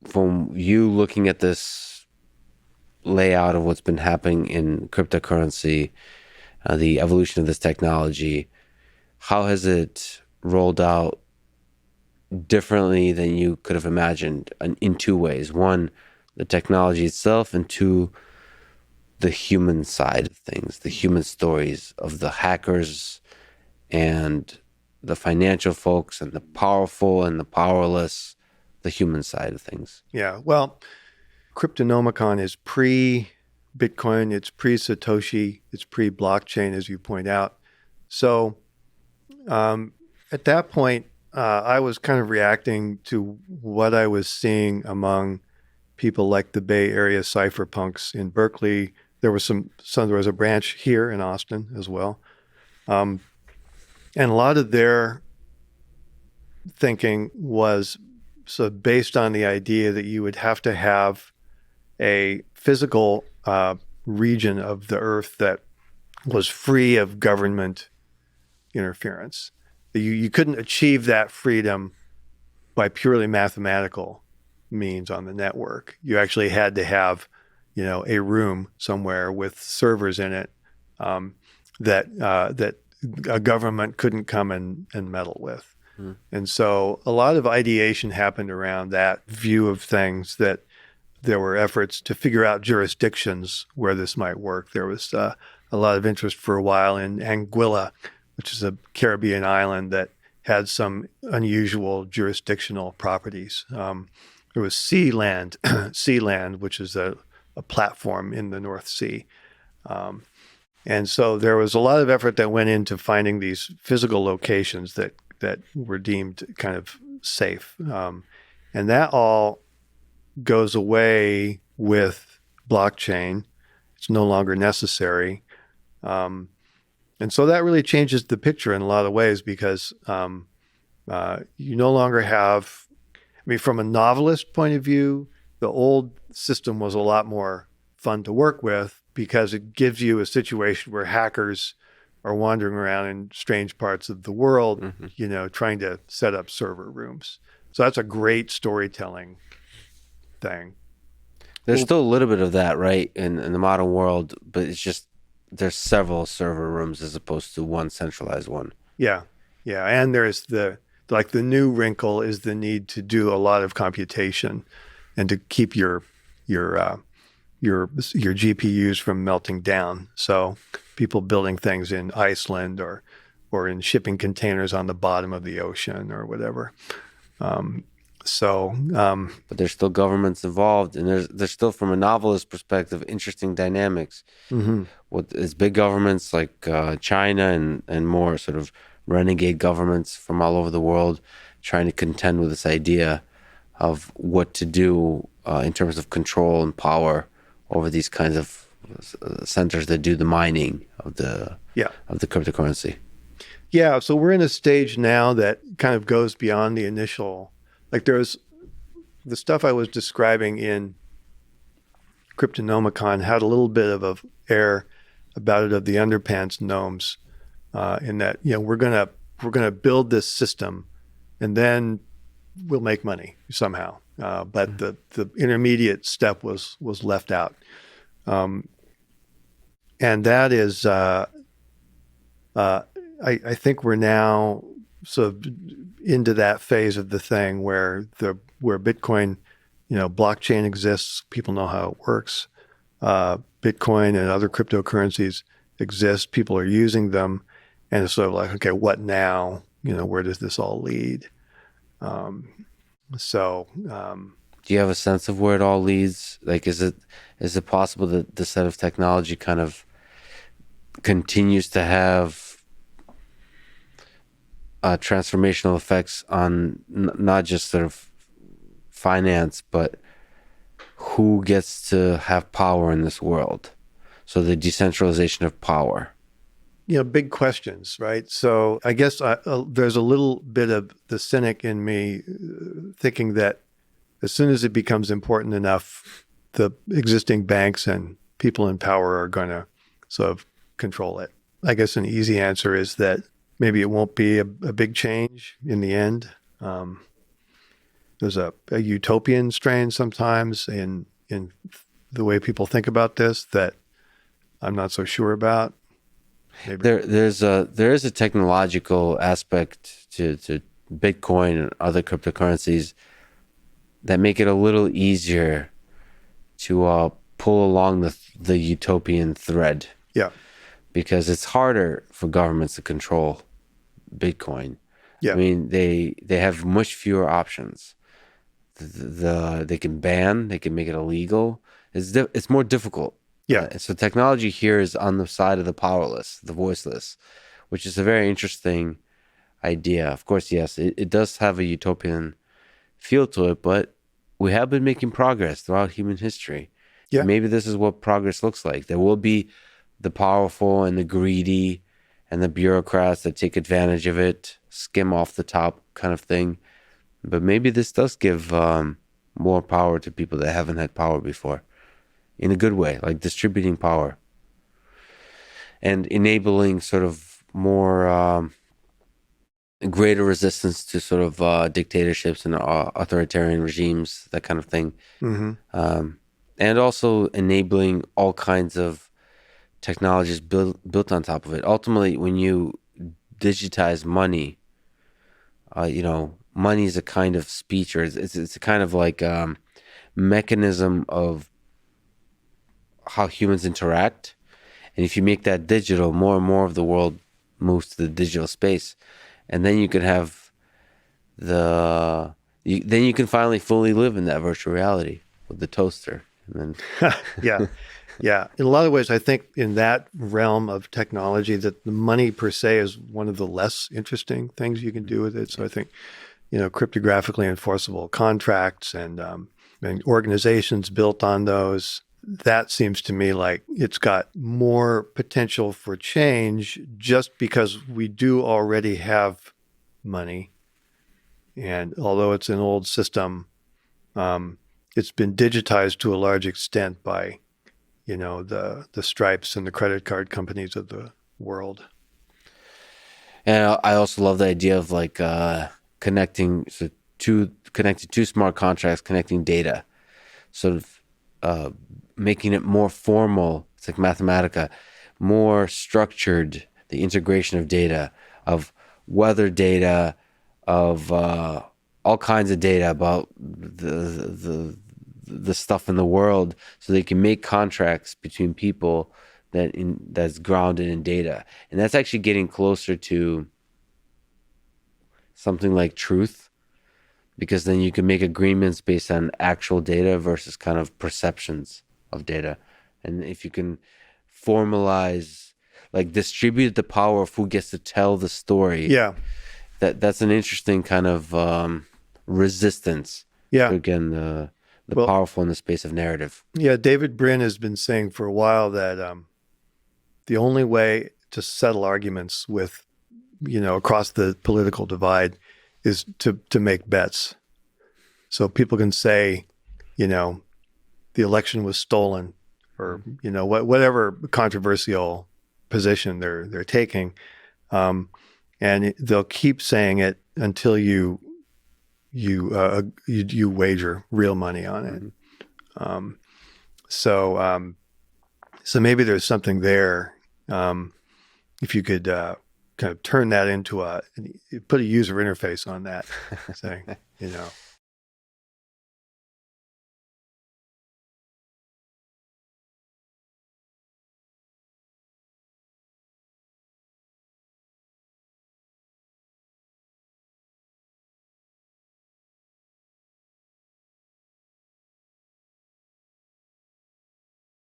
from you looking at this layout of what's been happening in cryptocurrency, the evolution of this technology, how has it rolled out differently than you could have imagined in two ways? One, the technology itself, and two, the human side of things, the human stories of the hackers and the financial folks and the powerful and the powerless, the human side of things. Yeah. Well, Cryptonomicon is pre-Bitcoin, it's pre-Satoshi, it's pre-blockchain, as you point out. So um, at that point, I was kind of reacting to what I was seeing among people like the Bay Area cypherpunks in Berkeley. There was there was a branch here in Austin as well. Um, and a lot of their thinking was so based on the idea that you would have to have a physical region of the earth that was free of government interference. You couldn't achieve that freedom by purely mathematical means on the network. You actually had to have, a room somewhere with servers in it that a government couldn't come and meddle with. And so a lot of ideation happened around that view of things, that there were efforts to figure out jurisdictions where this might work. There was a lot of interest for a while in Anguilla, which is a Caribbean island that had some unusual jurisdictional properties. There was Sealand, which is a platform in the North Sea. And so there was a lot of effort that went into finding these physical locations that were deemed kind of safe. And that all goes away with blockchain. It's no longer necessary. And so that really changes the picture in a lot of ways, because you no longer have, from a novelist point of view, the old system was a lot more fun to work with because it gives you a situation where hackers are wandering around in strange parts of the world, trying to set up server rooms. So that's a great storytelling thing. There's still a little bit of that, right, in the modern world, but it's just there's several server rooms as opposed to one centralized one. Yeah. Yeah. And there's the new wrinkle is the need to do a lot of computation and to keep your GPUs from melting down. So people building things in Iceland or in shipping containers on the bottom of the ocean or whatever. But there's still governments involved, and there's still, from a novelist perspective, interesting dynamics. Mm-hmm. With is big governments like China and more sort of renegade governments from all over the world trying to contend with this idea of what to do in terms of control and power over these kinds of centers that do the mining of the cryptocurrency. Yeah, so we're in a stage now that kind of goes beyond the initial. Like there's the stuff I was describing in Cryptonomicon had a little bit of a air about it of the underpants gnomes, in that we're gonna build this system, and then we'll make money somehow. But the intermediate step was left out, and that is I think we're now sort of into that phase of the thing where Bitcoin, blockchain exists. People know how it works. Bitcoin and other cryptocurrencies exist. People are using them, and it's sort of like, okay, what now? Where does this all lead? Do you have a sense of where it all leads? Like, is it possible that the set of technology kind of continues to have transformational effects on not just sort of finance, but who gets to have power in this world? So the decentralization of power. Big questions, right? So I guess there's a little bit of the cynic in me thinking that as soon as it becomes important enough, the existing banks and people in power are going to sort of control it. I guess an easy answer is that maybe it won't be a big change in the end. there's a utopian strain sometimes in the way people think about this that I'm not so sure about. Maybe. There is a technological aspect to Bitcoin and other cryptocurrencies that make it a little easier to pull along the utopian thread, Yeah. because it's harder for governments to control Bitcoin. Yeah. I mean, they have much fewer options. They can ban, they can make it illegal. It's more difficult. Yeah. So technology here is on the side of the powerless, the voiceless, which is a very interesting idea. Of course, yes, it does have a utopian feel to it, but we have been making progress throughout human history. Yeah. And maybe this is what progress looks like. There will be the powerful and the greedy and the bureaucrats that take advantage of it, skim off the top kind of thing. But maybe this does give more power to people that haven't had power before, in a good way, like distributing power and enabling sort of more greater resistance to sort of dictatorships and authoritarian regimes, that kind of thing. Mm-hmm. And also enabling all kinds of technologies built on top of it. Ultimately, when you digitize money, money is a kind of speech, or it's a kind of like mechanism of how humans interact. And if you make that digital, more and more of the world moves to the digital space. And then you can have then you can finally fully live in that virtual reality with the toaster. And then Yeah. Yeah. In a lot of ways, I think in that realm of technology that the money per se is one of the less interesting things you can do with it. So I think, cryptographically enforceable contracts and organizations built on those, that seems to me like it's got more potential for change just because we do already have money. And although it's an old system, it's been digitized to a large extent by, the Stripes and the credit card companies of the world. And I also love the idea of like connecting two smart contracts, connecting data, sort of making it more formal. It's like Mathematica, more structured. The integration of data, of weather data, of all kinds of data about the stuff in the world, so they can make contracts between people that's grounded in data. And that's actually getting closer to something like truth, because then you can make agreements based on actual data versus kind of perceptions of data. And if you can formalize, like distribute the power of who gets to tell the story, Yeah. that's an interesting kind of resistance Yeah. to, again, the powerful in the space of narrative. Yeah. David Brin has been saying for a while that the only way to settle arguments with, across the political divide is to make bets. So people can say, the election was stolen, or, whatever controversial position they're taking. And they'll keep saying it until you wager real money on it. Mm-hmm. So maybe there's something there. If you could kind of turn that into put a user interface on that, saying,